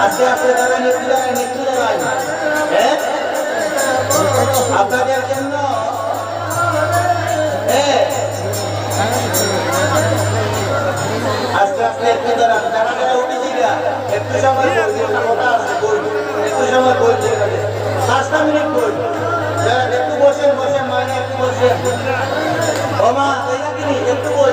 আস্তে আস্তে যাবেন, একটু যাবেন, একটু যাবেন। হ্যাঁ, আপনাদের জন্য আস্তে আস্তে একটু যারা যারা যারা উঠেছি একটু সময় কথা আছে, বই একটু সময় বই 5টা মিনিট বই। যারা একটু বসেন বসেন, মানে একটু বসেন। ও মা, একটু বই।